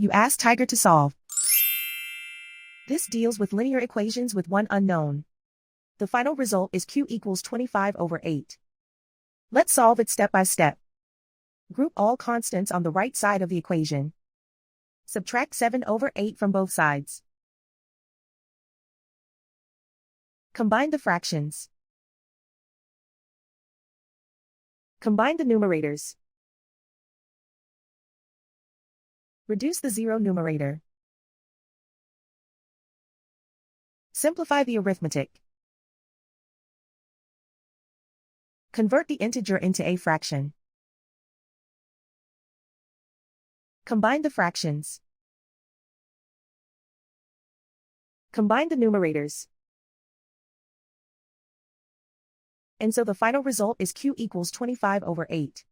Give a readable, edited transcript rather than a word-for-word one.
You ask Tiger to solve. This deals with linear equations with one unknown. The final result is q equals 25 over 8. Let's solve it step by step. Group all constants on the right side of the equation. Subtract 7 over 8 from both sides. Combine the fractions. Combine the numerators. Reduce the zero numerator. Simplify the arithmetic. Convert the integer into a fraction. Combine the fractions. Combine the numerators. And so the final result is q equals 25 over 8.